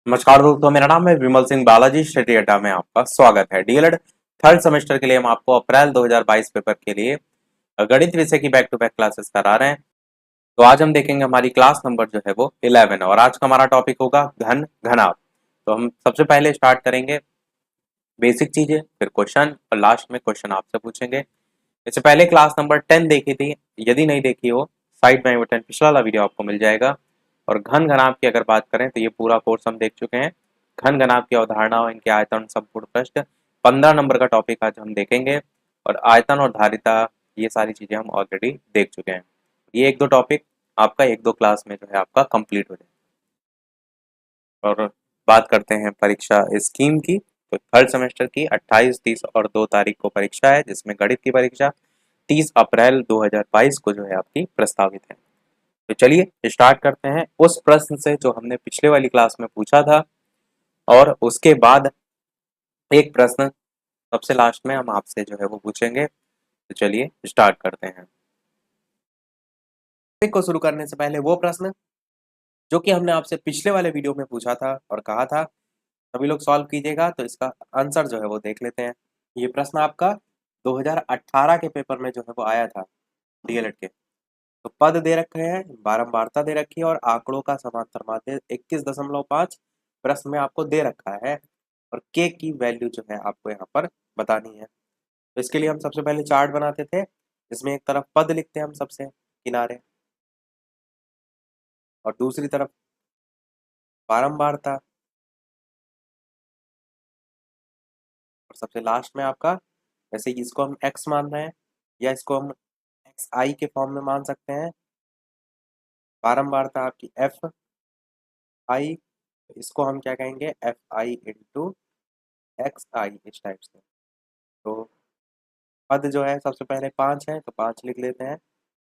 नमस्कार दोस्तों, मेरा नाम है विमल सिंह बालाजी। स्टडी अड्डा में आपका स्वागत है। डीएलएड थर्ड सेमेस्टर के लिए हम आपको अप्रैल 2022 पेपर के लिए गणित विषय की बैक टू बैक क्लासेस करा रहे हैं। तो आज हम देखेंगे हमारी क्लास नंबर जो है वो 11 और आज का हमारा टॉपिक होगा घन घनाभ। तो हम सबसे पहले स्टार्ट करेंगे बेसिक चीजें, फिर क्वेश्चन और लास्ट में क्वेश्चन आपसे पूछेंगे। इससे पहले क्लास नंबर 10 देखी थी, यदि नहीं देखी हो साइड में बटन पिछला वाला वीडियो आपको मिल जाएगा। और घन घनाभ की अगर बात करें तो ये पूरा कोर्स हम देख चुके हैं। घन घनाभ की अवधारणाओं, इनके आयतन, संपूर्ण पृष्ठ, 15 नंबर का टॉपिक आज हम देखेंगे। और आयतन और धारिता, ये सारी चीजें हम ऑलरेडी देख चुके हैं। ये एक दो टॉपिक आपका एक दो क्लास में जो है आपका कंप्लीट हो जाए। और बात करते हैं परीक्षा स्कीम की। तो थर्ड सेमेस्टर की 28, 30 और 2 तारीख को परीक्षा है, जिसमें गणित की परीक्षा 30 अप्रैल 2022 को जो है आपकी प्रस्तावित है। तो चलिए स्टार्ट करते हैं उस प्रश्न से जो हमने पिछले वाली क्लास में पूछा था, और उसके बाद एक प्रश्न सबसे लास्ट में हम आपसे जो है वो पूछेंगे। तो चलिए स्टार्ट करते हैं। टॉपिक को शुरू करने से पहले वो प्रश्न जो कि हमने आपसे पिछले वाले वीडियो में पूछा था और कहा था सभी लोग सॉल्व कीजिएगा, तो इसका आंसर जो है वो देख लेते हैं। ये प्रश्न आपका 2018 के पेपर में जो है वो आया था डीएलएड के। तो पद दे रखे हैं, बारंबारता दे रखी है और आंकड़ों का समांतर माध्य 21.5 प्रश्न में आपको दे रखा है। और के की वैल्यू जो है आपको यहाँ पर बतानी है। तो इसके लिए हम सबसे पहले चार्ट बनाते थे, जिसमें एक तरफ पद लिखते हैं हम सबसे किनारे, और दूसरी तरफ बारंबारता, और सबसे लास्ट में आपका, जैसे कि इसको हम एक्स मान रहे हैं या इसको हम एक्स आई के फॉर्म में मान सकते हैं। बारंबारता आपकी एफ आई, इसको हम क्या कहेंगे, एफ आई इंटू एक्स आई, इस टाइप से। तो पद जो है सबसे पहले 5 है तो 5 लिख लेते हैं,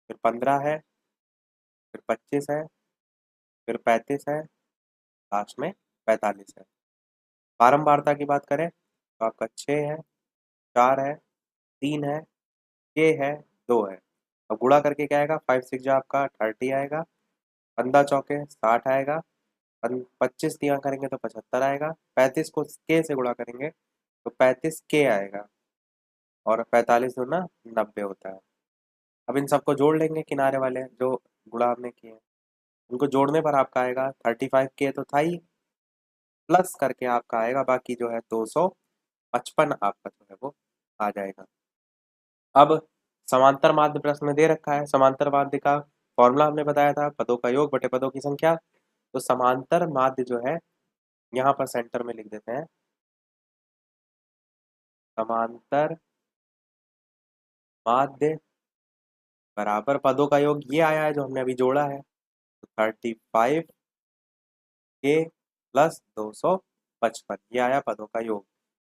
फिर 15 है, फिर 25 है, फिर 35 है, लास्ट में 45 है। बारंबारता की बात करें तो आपका 6 है, 4 है, 3 है, 6 है, 2 है। अब गुणा करके क्या आएगा, 5 6 जो आपका 30 आएगा, 15 चौके 60 आएगा, 25 तिया करेंगे तो 75 आएगा, 35 को के से गुणा करेंगे तो 35 के आएगा, और 45 दूना 90 होता है। अब इन सबको जोड़ लेंगे, किनारे वाले जो गुणा हमने किए हैं उनको जोड़ने पर आपका आएगा 35 के तो था ही, प्लस करके आपका आएगा बाकी जो है 255 आपका जो है वो आ जाएगा। अब समांतर माध्य प्रश्न में दे रखा है, समांतर माध्य का फॉर्मूला हमने बताया था पदों का योग बटे पदों की संख्या। तो समांतर माध्य जो है यहाँ पर सेंटर में लिख देते हैं, समांतर माध्य बराबर पदों का योग ये आया है जो हमने अभी जोड़ा है, तो 35 के प्लस 255 ये आया पदों का योग,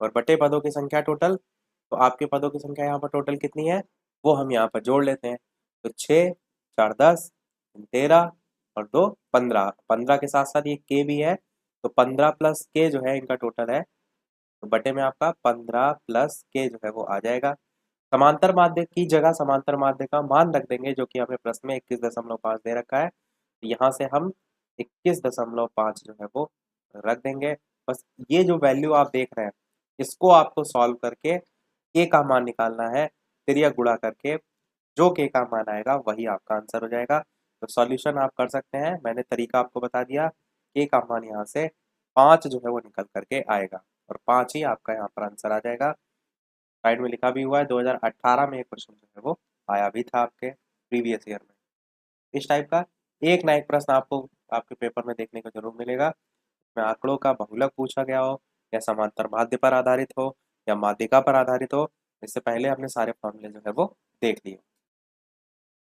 और बटे पदों की संख्या टोटल। तो आपके पदों की संख्या यहाँ पर टोटल कितनी है वो हम यहाँ पर जोड़ लेते हैं। तो 6 4 10, 13 और 2 15, 15 के साथ साथ ये के भी है, तो 15 प्लस के जो है इनका टोटल है, तो बटे में आपका 15 प्लस के जो है वो आ जाएगा। समांतर माध्य की जगह समांतर माध्य का मान रख देंगे, जो कि हमें प्रश्न में 21.5 दे रखा है। तो यहाँ से हम 21.5 जो है वो रख देंगे। बस ये जो वैल्यू आप देख रहे हैं इसको आपको सॉल्व करके के का मान निकालना है, फिर यह गुणा करके जो के का मान आएगा वही आपका आंसर हो जाएगा। तो सॉल्यूशन आप कर सकते हैं, मैंने तरीका आपको बता दिया। के का मान यहाँ से 5 जो है वो निकल करके आएगा, और 5 ही आपका यहाँ पर आंसर आ जाएगा। साइड में लिखा भी हुआ है 2018 में एक क्वेश्चन जो है वो आया भी था आपके प्रीवियस ईयर में। इस टाइप का एक ना एक प्रश्न आपको आपके पेपर में देखने को जरूर मिलेगा, इसमें आंकड़ों का बहुलक पूछा गया हो, या समांतर माध्य पर आधारित हो, या माध्यिका पर आधारित हो। इससे पहले हमने सारे फॉर्मूले जो है वो देख लिए।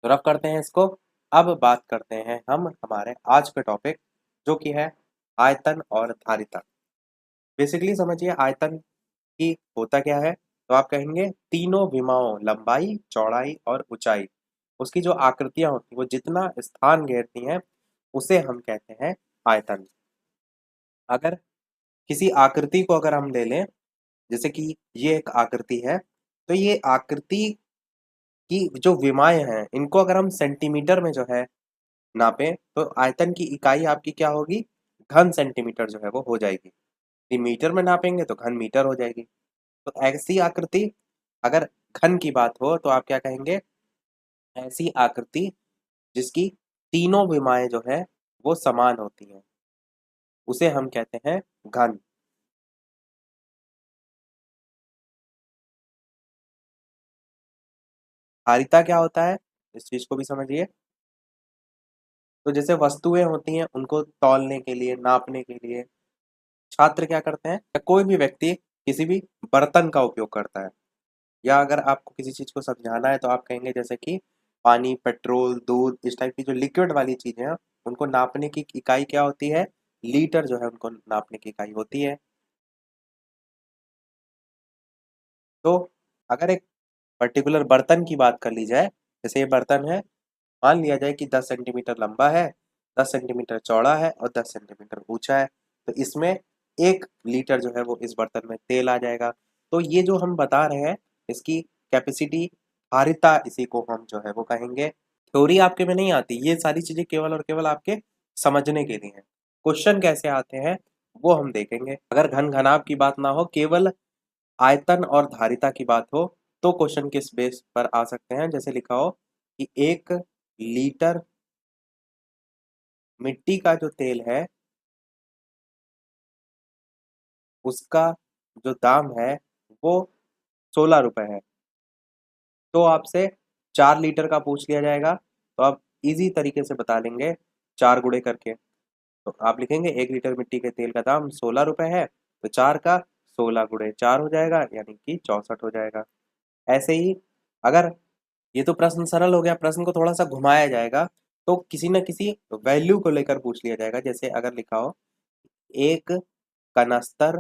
तो रफ करते हैं इसको। अब बात करते हैं हम हमारे आज के टॉपिक, जो कि है आयतन और धारिता। बेसिकली समझिए आयतन की होता क्या है, तो आप कहेंगे तीनों विमाओं लंबाई, चौड़ाई और ऊंचाई, उसकी जो आकृतियां होती हैं वो जितना स्थान घेरती हैं उसे हम कहते हैं आयतन। अगर किसी आकृति को अगर हम ले लें, जैसे कि ये एक आकृति है, तो ये आकृति की जो विमाएं हैं इनको अगर हम सेंटीमीटर में जो है नापे, तो आयतन की इकाई आपकी क्या होगी, घन सेंटीमीटर जो है वो हो जाएगी। यदि मीटर में नापेंगे तो घन मीटर हो जाएगी। तो ऐसी आकृति, अगर घन की बात हो तो आप क्या कहेंगे, ऐसी आकृति जिसकी तीनों विमाएं जो है वो समान होती हैं, उसे हम कहते हैं घन। धारिता क्या होता है, इस चीज को भी समझिए। तो जैसे वस्तुएं होती हैं उनको तौलने के लिए, नापने के लिए छात्र क्या करते हैं, या कोई भी व्यक्ति किसी भी बर्तन का उपयोग करता है। या अगर आपको किसी चीज को समझाना है तो आप कहेंगे जैसे कि पानी, पेट्रोल, दूध, इस टाइप की जो लिक्विड वाली चीजें हैं उनको नापने की इकाई क्या होती है, लीटर जो है उनको नापने की इकाई होती है। तो अगर एक पर्टिकुलर बर्तन की बात कर ली जाए, जैसे ये बर्तन है, मान लिया जाए कि 10 सेंटीमीटर लंबा है, 10 सेंटीमीटर चौड़ा है और 10 सेंटीमीटर ऊंचा है, तो इसमें 1 लीटर जो है वो इस बर्तन में तेल आ जाएगा। तो ये जो हम बता रहे हैं इसकी कैपेसिटी, धारिता, इसी को हम जो है वो कहेंगे। थ्योरी आपके में नहीं आती, ये सारी चीजें केवल और केवल आपके समझने के लिए हैं। क्वेश्चन कैसे आते हैं वो हम देखेंगे। अगर घन घनाभ की बात ना हो, केवल आयतन और धारिता की बात हो, तो क्वेश्चन किस बेस पर आ सकते हैं, जैसे लिखा हो कि 1 लीटर मिट्टी का जो तेल है उसका जो दाम है वो 16 रुपए है। तो आपसे 4 लीटर का पूछ लिया जाएगा, तो आप इजी तरीके से बता लेंगे 4 गुणे करके। तो आप लिखेंगे 1 लीटर मिट्टी के तेल का दाम 16 रुपए है, तो 4 का 16 गुणे 4 हो जाएगा, यानी कि 64 हो जाएगा। ऐसे ही अगर, ये तो प्रश्न सरल हो गया, प्रश्न को थोड़ा सा घुमाया जाएगा तो किसी न किसी वैल्यू को लेकर पूछ लिया जाएगा। जैसे अगर लिखा हो एक कनस्तर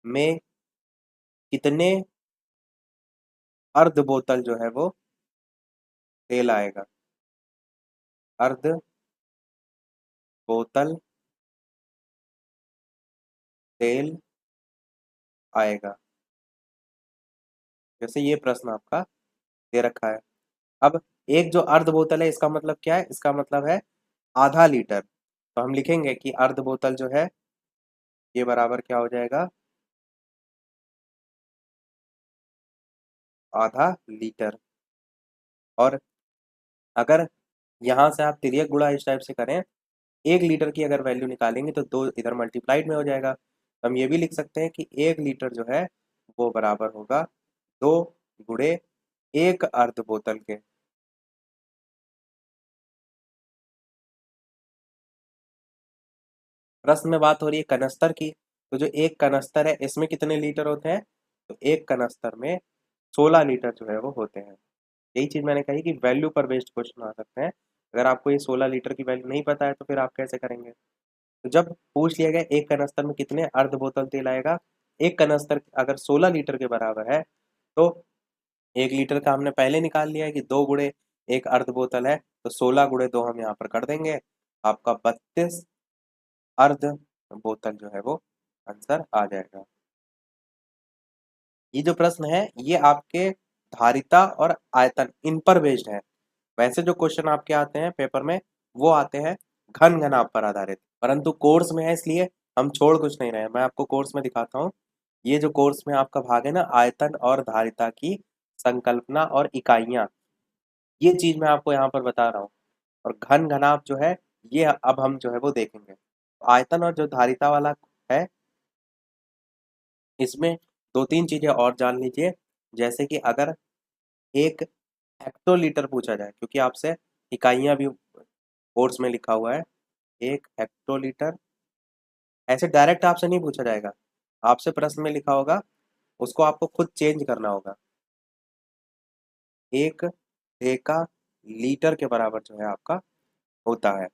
में कितने अर्ध बोतल जो है वो तेल आएगा, अर्ध बोतल तेल आएगा, जैसे ये प्रश्न आपका दे रखा है। अब एक जो अर्ध बोतल है इसका मतलब क्या है, इसका मतलब है आधा लीटर। तो हम लिखेंगे कि अर्ध बोतल जो है ये बराबर क्या हो जाएगा, आधा लीटर। और अगर यहाँ से आप तिर्यक गुणा इस टाइप से करें, 1 लीटर की अगर वैल्यू निकालेंगे तो 2 इधर मल्टीप्लाइड में हो जाएगा। तो हम ये भी लिख सकते हैं कि 1 लीटर जो है वो बराबर होगा 2 गुणे 1 अर्ध बोतल के। प्रश्न में बात हो रही है कनस्तर की, तो जो एक कनस्तर है इसमें कितने लीटर होते हैं, तो एक कनस्तर में 16 लीटर जो है वो होते हैं। यही चीज मैंने कही कि वैल्यू पर बेस्ड क्वेश्चन आ सकते हैं। अगर आपको ये 16 लीटर की वैल्यू नहीं पता है तो फिर आप कैसे करेंगे। तो जब पूछ लिया गया एक कनस्तर में कितने अर्ध बोतल तेल आएगा, एक कनस्तर अगर 16 लीटर के बराबर है तो 1 लीटर का हमने पहले निकाल लिया है कि 2 गुणे 1 अर्ध बोतल है, तो 16 गुणे 2 हम यहाँ पर कर देंगे, आपका 32 अर्ध बोतल जो है वो आंसर आ जाएगा। ये जो प्रश्न है ये आपके धारिता और आयतन इन पर बेस्ड है। वैसे जो क्वेश्चन आपके आते हैं पेपर में वो आते हैं घन घनाभ पर आधारित, परंतु कोर्स में है इसलिए हम छोड़ कुछ नहीं रहे। मैं आपको कोर्स में दिखाता हूँ। ये जो कोर्स में आपका भाग है ना, आयतन और धारिता की संकल्पना और इकाइयां, ये चीज मैं आपको यहाँ पर बता रहा हूँ। और घन घनाभ जो है ये अब हम जो है वो देखेंगे। आयतन और जो धारिता वाला है इसमें 2-3 चीजें और जान लीजिए। जैसे कि अगर एक हेक्टोलीटर पूछा जाए, क्योंकि आपसे इकाइयां भी कोर्स में लिखा हुआ है, 1 हेक्टोलीटर, ऐसे डायरेक्ट आपसे नहीं पूछा जाएगा, आपसे प्रश्न में लिखा होगा, उसको आपको खुद चेंज करना होगा। 1 डेका लीटर के बराबर जो है आपका होता है,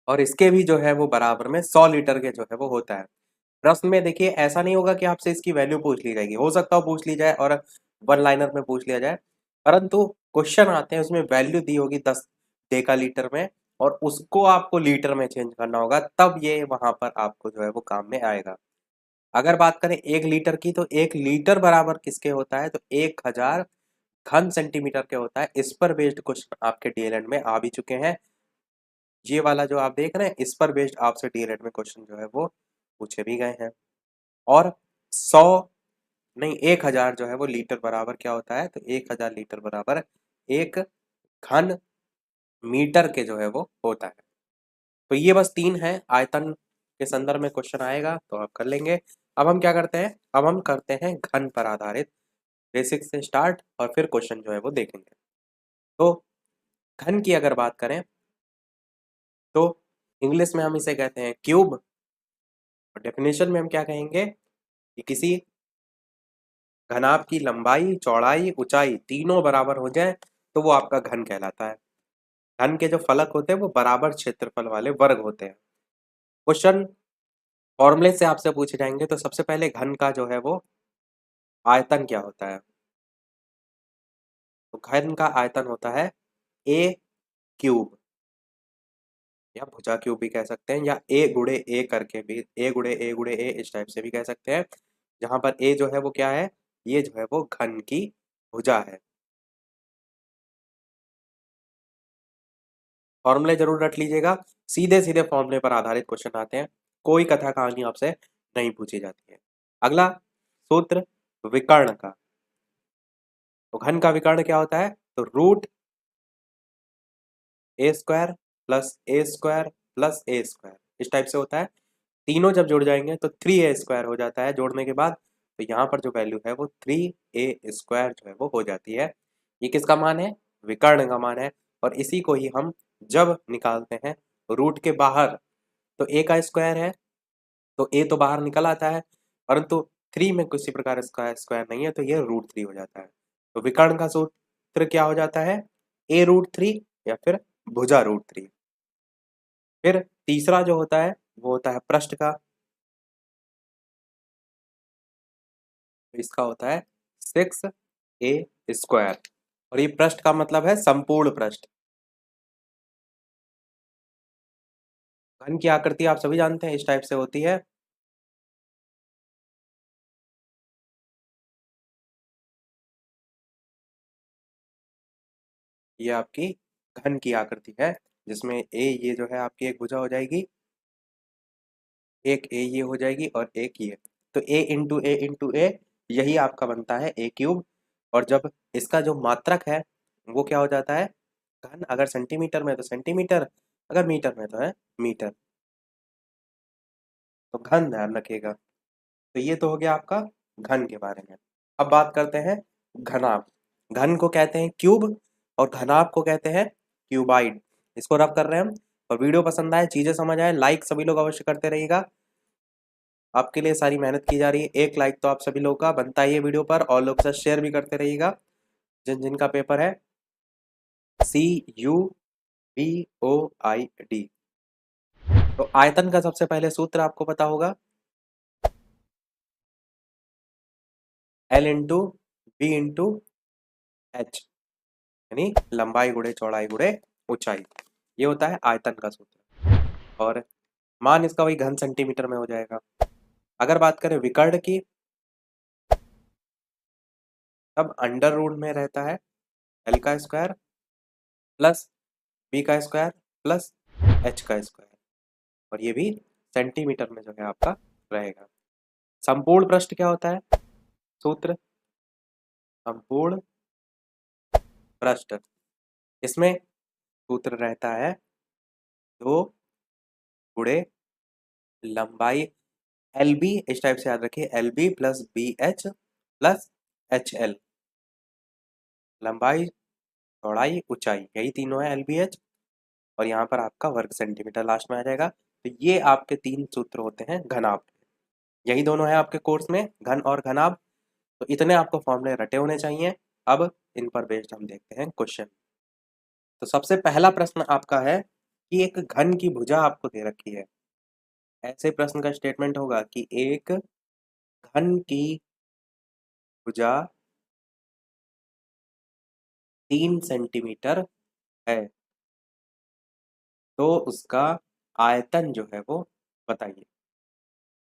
और इसके भी जो है वो बराबर में 100 लीटर के जो है वो होता है। प्रश्न में देखिए ऐसा नहीं होगा कि आपसे इसकी वैल्यू पूछ ली जाएगी, हो सकता हो पूछ ली जाए और वन लाइनर में पूछ लिया जाए, परंतु क्वेश्चन आते हैं उसमें वैल्यू दी होगी 10 डेका लीटर में, और उसको आपको लीटर में चेंज करना होगा, तब ये वहां पर आपको जो है वो काम में आएगा। अगर बात करें 1 लीटर की, तो 1 लीटर बराबर किसके होता है, तो 1000 घन सेंटीमीटर के होता है। इस पर बेस्ड क्वेश्चन आपके डीएलएड में आ भी चुके हैं। ये वाला जो आप देख रहे हैं इस पर बेस्ड आपसे डीएलएड में क्वेश्चन जो है वो पूछे भी गए हैं। और 100 नहीं 1000 जो है वो लीटर बराबर क्या होता है, तो 1000 लीटर बराबर 1 घन मीटर के जो है वो होता है। तो ये बस 3 है, आयतन के संदर्भ में क्वेश्चन आएगा तो आप कर लेंगे। अब हम क्या करते हैं, अब हम करते हैं घन पर आधारित, बेसिक से स्टार्ट और फिर क्वेश्चन जो है वो देखेंगे। तो घन की अगर बात करें तो इंग्लिश में हम इसे कहते हैं क्यूब, और डेफिनेशन में हम क्या कहेंगे कि किसी घनाभ की लंबाई, चौड़ाई, ऊंचाई तीनों बराबर हो जाए तो वो आपका घन कहलाता है। घन के जो फलक होते हैं वो बराबर क्षेत्रफल वाले वर्ग होते हैं। क्वेश्चन फॉर्मूले से आपसे पूछे जाएंगे तो सबसे पहले घन का जो है वो आयतन क्या होता है, तो घन का आयतन होता है ए क्यूब, या भुजा क्यूब भी कह सकते हैं, या ए गुणे ए करके भी, ए गुणे ए इस टाइप से भी कह सकते हैं। जहां पर ए जो है वो क्या है, ये जो है वो घन की भुजा है। फॉर्मूले जरूर रट लीजिएगा, सीधे सीधे फॉर्मूले पर आधारित क्वेश्चन आते हैं, कोई कथा कहानी आपसे नहीं पूछी जाती है। अगला सूत्र विकर्ण का, तो घन का विकर्ण क्या होता है, तो रूट ए स्क्वायर प्लस ए स्क्वायर प्लस ए स्क्वायर इस टाइप से होता है। तीनों जब जुड़ जाएंगे तो 3a स्क्वायर हो जाता है जोड़ने के बाद, तो यहाँ पर जो वैल्यू है वो 3a स्क्वायर जो है वो हो जाती है। ये किसका मान है, विकर्ण का मान है। और इसी को ही हम जब निकालते हैं रूट के बाहर, तो a का स्क्वायर है तो a तो बाहर निकल आता है, परंतु 3 में किसी प्रकार इसका स्क्वायर नहीं है तो ये √3 हो जाता है। तो विकर्ण का सूत्र क्या हो जाता है, a√3 या फिर भुजा √3। फिर तीसरा जो होता है वो होता है पृष्ठ का, इसका होता है 6a स्क्वायर, और ये पृष्ठ का मतलब है संपूर्ण पृष्ठ। घन की आकृति आप सभी जानते हैं इस टाइप से होती है। ये आपकी घन की आकृति है, जिसमें ए ये जो है आपकी एक भुजा हो जाएगी, एक ए ये हो जाएगी और एक ये, तो a इंटू ए यही आपका बनता है ए क्यूब। और जब इसका जो मात्रक है वो क्या हो जाता है घन, अगर सेंटीमीटर में तो सेंटीमीटर, अगर मीटर में तो है मीटर, तो घन ध्यान रखिएगा। तो ये तो हो गया आपका घन के बारे में। अब बात करते हैं घनाभ। घन को कहते हैं क्यूब और घनाभ को कहते हैं क्यूबाइड। इसको रब कर रहे हैं हम। और वीडियो पसंद आए, चीजें समझ आए, लाइक सभी लोग अवश्य करते रहिएगा। आपके लिए सारी मेहनत की जा रही है, एक लाइक तो आप सभी लोगों का बनता ही है वीडियो पर, और लोग से शेयर भी करते रहिएगा जिन जिनका पेपर है CUBOID। तो आयतन का सबसे पहले सूत्र आपको पता होगा, L into B into H, यानी लंबाई गुणे चौड़ाई गुणे ऊंचाई, ये होता है आयतन का सूत्र। और मान इसका वही घन सेंटीमीटर में हो जाएगा। अगर बात करें विकर्ण की, तब अंडर रूट में रहता है L का स्क्वायर प्लस B का स्क्वायर प्लस H का स्क्वायर, और ये भी सेंटीमीटर में जो है आपका रहेगा। संपूर्ण पृष्ठ क्या होता है, सूत्र संपूर्ण पृष्ठ, इसमें सूत्र रहता है 2 गुणे लंबाई LB, इस टाइप से याद रखिए LB plus BH plus HL, लंबाई चौड़ाई ऊंचाई यही तीनों है LBH, और यहाँ पर आपका वर्ग सेंटीमीटर लास्ट में आ जाएगा। तो ये आपके 3 सूत्र होते हैं घनाभ, यही दोनों है आपके कोर्स में, घन और घनाभ। तो इतने आपको फॉर्मूले रटे होने चाहिए। अब इन पर बेस्ड हम देखते हैं क्वेश्चन। तो सबसे पहला प्रश्न आपका है कि एक घन की भुजा आपको दे रखी है। ऐसे प्रश्न का स्टेटमेंट होगा कि एक घन की भुजा 3 सेंटीमीटर है, तो उसका आयतन जो है वो बताइए।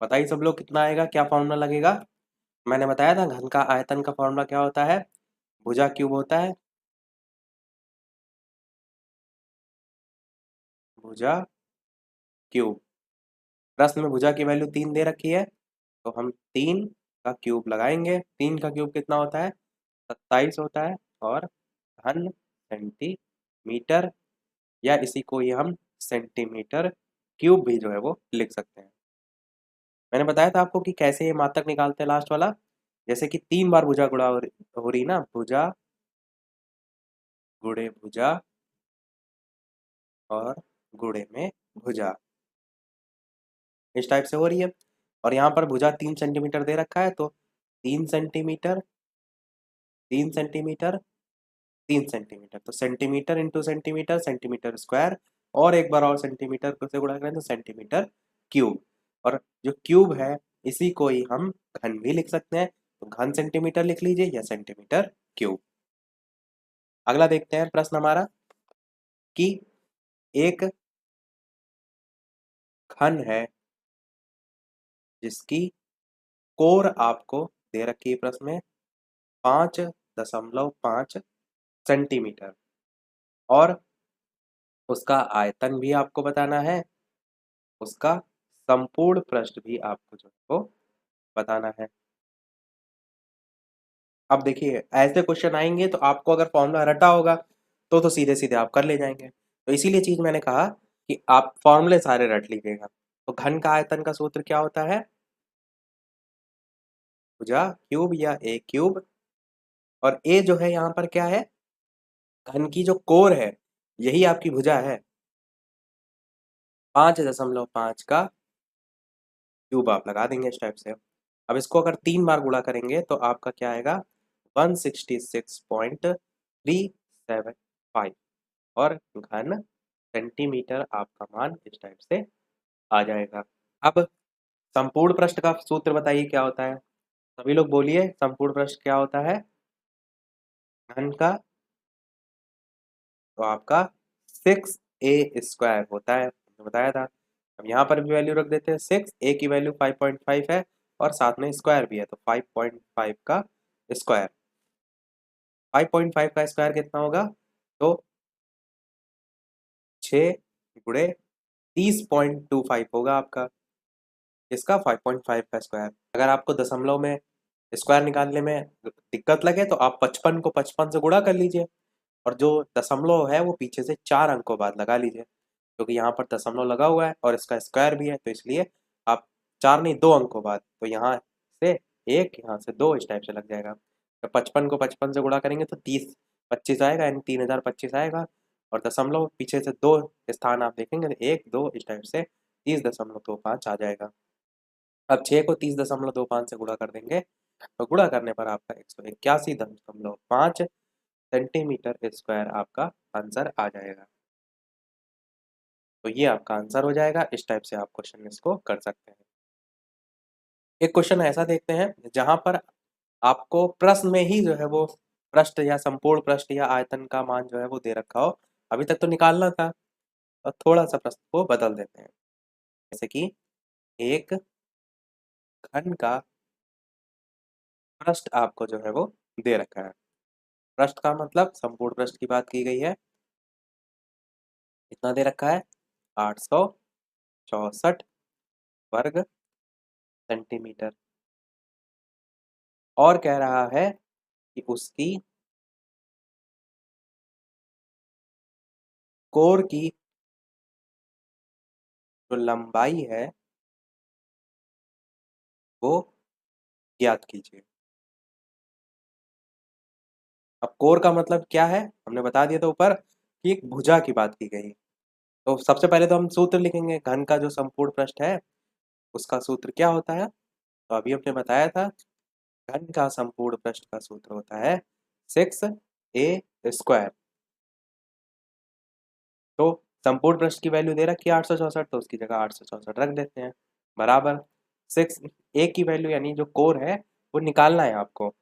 बताइए सब लोग कितना आएगा, क्या फॉर्मूला लगेगा। मैंने बताया था घन का आयतन का फॉर्मूला क्या होता है, भुजा क्यूब होता है, भुजा क्यूब। प्रश्न में भुजा की वैल्यू 3 दे रखी है, तो हम 3 का क्यूब लगाएंगे। 3 का क्यूब कितना होता है? 27 होता है। और घन सेंटीमीटर, या इसी को ही हम सेंटीमीटर क्यूब भी जो है वो लिख सकते हैं। मैंने बताया था आपको कि कैसे ये मात्रक निकालते हैं लास्ट वाला। जैसे कि 3 बार भुजा गुणा हो रही ना, भुजा गुणे भुजा और गुणे में भुजा, इस टाइप से हो रही है। और यहाँ पर भुजा 3 सेंटीमीटर दे रखा है, तो 3 सेंटीमीटर, 3 सेंटीमीटर, 3 सेंटीमीटर, तो centimetre into centimetre, centimetre square, और एक बार और सेंटीमीटर को से गुणा करें तो सेंटीमीटर क्यूब। और जो क्यूब है इसी को ही हम घन भी लिख सकते हैं, तो घन सेंटीमीटर लिख लीजिए या सेंटीमीटर क्यूब। अगला देखते हैं प्रश्न हमारा कि एक घन है जिसकी कोर आपको दे रखी है प्रश्न में 5.5 सेंटीमीटर, और उसका आयतन भी आपको बताना है, उसका संपूर्ण पृष्ठ भी आपको जो है वो बताना है। अब देखिए ऐसे क्वेश्चन आएंगे तो आपको अगर फॉर्मूला रटा होगा तो सीधे सीधे आप कर ले जाएंगे। तो इसीलिए चीज मैंने कहा कि आप फॉर्मूले सारे रट लीजिएगा। तो घन का आयतन का सूत्र क्या होता है? भुजा क्यूब या ए क्यूब, और ए जो है यहाँ पर क्या है? घन की जो कोर है यही आपकी भुजा है। 5.5 का क्यूब आप लगा देंगे इस टाइप से। अब इसको अगर 3 बार गुणा करेंगे तो आपका क्या आएगा? 166.375, और घन सेंटीमीटर आपका मान इस टाइप से आ जाएगा। अब संपूर्ण पृष्ठ का सूत्र बताइए क्या होता है? सभी लोग बोलिए, संपूर्ण पृष्ठ क्या होता है घन का? तो आपका 6a² होता है, बताया था। अब यहाँ पर भी वैल्यू रख देते हैं 6, a की वैल्यू 5.5 है और साथ में स्क्वायर भी है, तो 5.5 का स्क्वायर, 5.5 का स्क्वायर कितना होगा? तो 6 गुणे 30.25 होगा आपका, इसका 5.5 का स्क्वायर। अगर आपको दशमलव में स्क्वायर निकालने में दिक्कत लगे तो आप 55 को 55 से गुणा कर लीजिए, और जो दशमलव है वो पीछे से 4 अंकों बाद लगा लीजिए, क्योंकि यहाँ पर दशमलव लगा हुआ है और इसका स्क्वायर भी है, तो इसलिए आप 4 नहीं 2 अंकों बाद, तो यहाँ से 1 यहाँ से 2 इस टाइप से लग जाएगा। तो 55 को 55 से गुणा करेंगे तो 30 25 आएगा, यानी 3025 आएगा, और दशमलव पीछे से 2 स्थान आप देखेंगे तो 1 2 इस टाइप से 30.25 आ जाएगा। अब 6 को 30.25 से गुणा कर देंगे, तो गुणा करने पर आपका 181.5 सेंटीमीटर स्क्वायर आपका आंसर आ जाएगा। तो ये आपका आंसर हो जाएगा। इस टाइप से आप क्वेश्चन इसको कर सकते हैं। एक क्वेश्चन ऐसा देखते हैं जहां पर आपको प्रश्न में ही जो है वो पृष्ठ या संपूर्ण पृष्ठ या आयतन का मान जो है वो दे रखा हो। अभी तक तो निकालना था, और थोड़ा सा प्रश्न को बदल देते हैं। जैसे कि एक घन का पृष्ठ आपको जो है वो दे रखा है। पृष्ठ का मतलब संपूर्ण पृष्ठ की बात की गई है। कितना दे रखा है? 864 वर्ग सेंटीमीटर, और कह रहा है कि उसकी कोर की जो लंबाई है वो ज्ञात कीजिए। अब कोर का मतलब क्या है हमने बता दिया था ऊपर कि एक भुजा की बात की गई। तो सबसे पहले तो हम सूत्र लिखेंगे, घन का जो संपूर्ण पृष्ठ है उसका सूत्र क्या होता है? तो अभी हमने बताया था घन का संपूर्ण पृष्ठ का सूत्र होता है 6a²। तो संपूर्ण पृष्ठ की वैल्यू दे रखी है 864, तो उसकी जगह 864 रख देते हैं, बराबर 6a की वैल्यू यानी जो कोर है वो निकालना है आपको।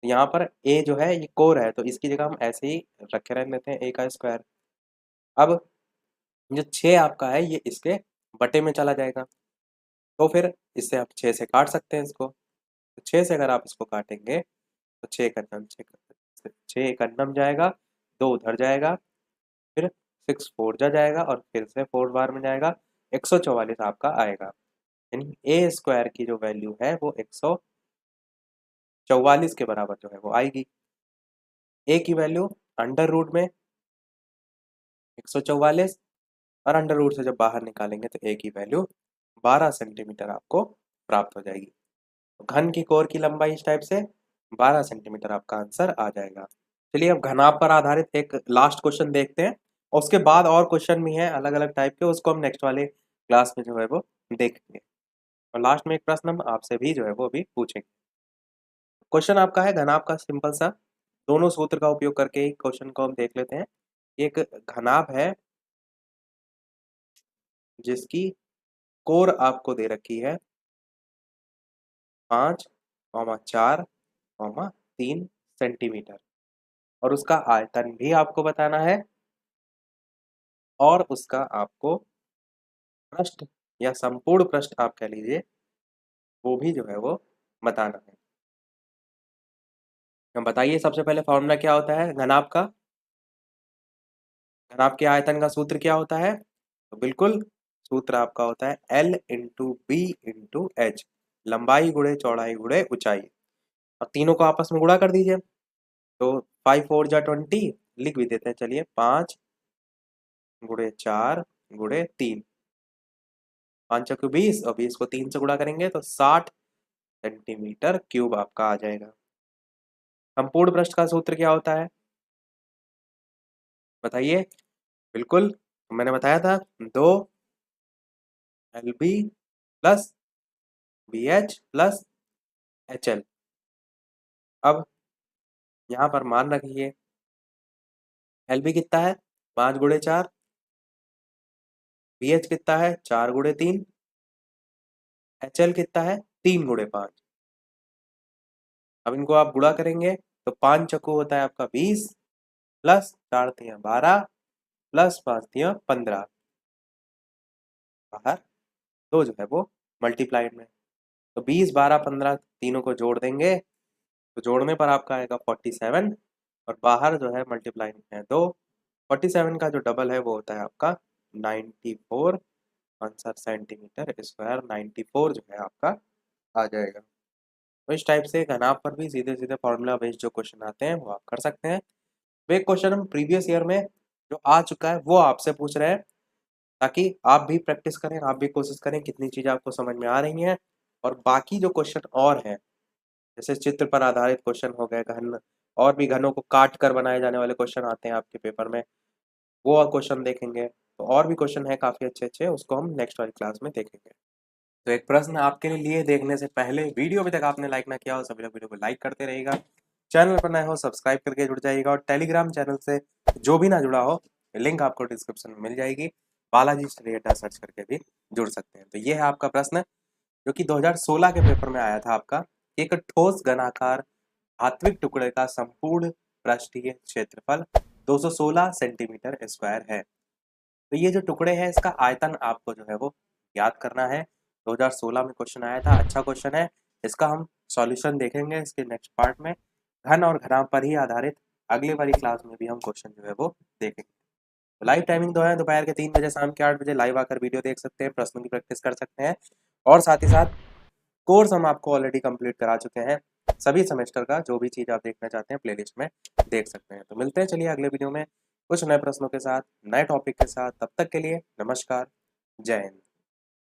यहाँ पर a जो है ये कोर है, तो इसकी जगह हम ऐसे ही रखे रहने देते हैं a का स्क्वायर। अब जो 6 आपका है ये इसके बटे में चला जाएगा, तो फिर इससे आप 6 से काट सकते हैं इसको। तो 6 से अगर आप इसको काटेंगे तो 6 का नम 6 का 6 का नम जाएगा, 2 उधर जाएगा, फिर 6 4 जा जाएगा और फिर से 4 बार में जाएगा, 144 आपका आएगा। यानी ए स्क्वायर की जो वैल्यू है वो 144 के बराबर जो है वो आएगी। ए की वैल्यू अंडर रूट में 144 और अंडर रूट से जब बाहर निकालेंगे तो ए की वैल्यू 12 सेंटीमीटर आपको प्राप्त हो जाएगी। तो घन की कोर की लंबाई इस टाइप से 12 सेंटीमीटर आपका आंसर आ जाएगा। चलिए अब घनाभ पर आधारित एक लास्ट क्वेश्चन देखते हैं और उसके बाद और क्वेश्चन भी हैं अलग अलग टाइप के, उसको हम नेक्स्ट वाले क्लास में जो है वो देखेंगे। और लास्ट में एक प्रश्न हम आपसे भी जो है वो अभी पूछेंगे। क्वेश्चन आपका है घनाभ का, सिंपल सा दोनों सूत्र का उपयोग करके ही क्वेश्चन को हम देख लेते हैं। एक घनाभ है जिसकी कोर आपको दे रखी है 5,4,3 सेंटीमीटर और उसका आयतन भी आपको बताना है और उसका आपको पृष्ठ या संपूर्ण पृष्ठ आप कह लीजिए वो भी जो है वो बताना है। हम बताइए सबसे पहले फॉर्मूला क्या होता है घनाभ का। घनाभ के आयतन का सूत्र क्या होता है? तो बिल्कुल सूत्र आपका होता है L into B into H, लंबाई गुणे चौड़ाई गुणे ऊंचाई, और तीनों को आपस में गुणा कर दीजिए। तो 5 4 जा 20, लिख भी देते हैं चलिए, 5 गुणे 4 गुणे 3, 5 चौके 20 और 20 को 3 से गुणा करेंगे तो 60 सेंटीमीटर क्यूब आपका आ जाएगा। संपूर्ण पृष्ठ का सूत्र क्या होता है बताइए? बिल्कुल मैंने बताया था 2 LB plus BH plus HL। अब यहाँ पर मान रखिए LB कितना है 5 गुणे 4, BH कितना है 4 गुणे 3, HL कितना है 3 गुणे 5। अब इनको आप गुणा करेंगे तो 5 चक्कू होता है आपका 20 प्लस 4 तिया 12 प्लस 5 तिया 15, बाहर 2 जो है वो मल्टीप्लाइड में, तो 20 12 15 तीनों को जोड़ देंगे तो जोड़ने पर आपका आएगा 47 और बाहर जो है मल्टीप्लाई में है 2, 47 का जो डबल है वो होता है आपका 94 आंसर सेंटीमीटर स्क्वायर, 94 जो है आपका आ जाएगा। तो इस टाइप से घनाभ पर भी सीधे सीधे फॉर्मूला बेस्ड जो क्वेश्चन आते हैं वो आप कर सकते हैं। वे क्वेश्चन हम प्रीवियस ईयर में जो आ चुका है वो आपसे पूछ रहे हैं ताकि आप भी प्रैक्टिस करें, आप भी कोशिश करें कितनी चीज़ आपको समझ में आ रही हैं। और बाकी जो क्वेश्चन और हैं जैसे चित्र पर आधारित क्वेश्चन हो गए, घन और भी घनों को काट कर बनाए जाने वाले क्वेश्चन आते हैं आपके पेपर में, वो क्वेश्चन देखेंगे। तो और भी क्वेश्चन है काफ़ी अच्छे अच्छे, उसको हम नेक्स्ट वाली क्लास में देखेंगे। तो एक प्रश्न आपके लिए देखने से पहले वीडियो अभी तक आपने लाइक ना किया हो सभी लोग वीडियो को लाइक करते रहिएगा, चैनल पर नए हो सब्सक्राइब करके जुड़ जाइएगा और टेलीग्राम चैनल से जो भी ना जुड़ा हो लिंक आपको डिस्क्रिप्शन में मिल जाएगी, बालाजी स्टडी अड्डा सर्च करके भी जुड़ सकते हैं। तो ये है आपका प्रश्न जो कि 2016 के पेपर में आया था आपका। एक ठोस घनाकार धात्विक टुकड़े का संपूर्ण पृष्ठीय क्षेत्रफल 216 सेंटीमीटर स्क्वायर है। तो ये जो टुकड़े हैं इसका आयतन आपको जो है वो याद करना है। 2016 में क्वेश्चन आया था, अच्छा क्वेश्चन है। इसका हम सॉल्यूशन देखेंगे इसके नेक्स्ट पार्ट में। घन और घनाभ पर ही आधारित अगली वाली क्लास में भी हम क्वेश्चन जो है वो देखेंगे। तो लाइव टाइमिंग तो है दोपहर के 3 बजे शाम के 8 बजे लाइव आकर वीडियो देख सकते हैं, प्रश्नों की प्रैक्टिस कर सकते हैं और साथ ही साथ कोर्स हम आपको ऑलरेडी कंप्लीट करा चुके हैं। सभी सेमेस्टर का जो भी चीज़ आप देखना चाहते हैं प्लेलिस्ट में देख सकते हैं। तो मिलते हैं चलिए अगले वीडियो में कुछ नए प्रश्नों के साथ, नए टॉपिक के साथ। तब तक के लिए नमस्कार, जय हिंद।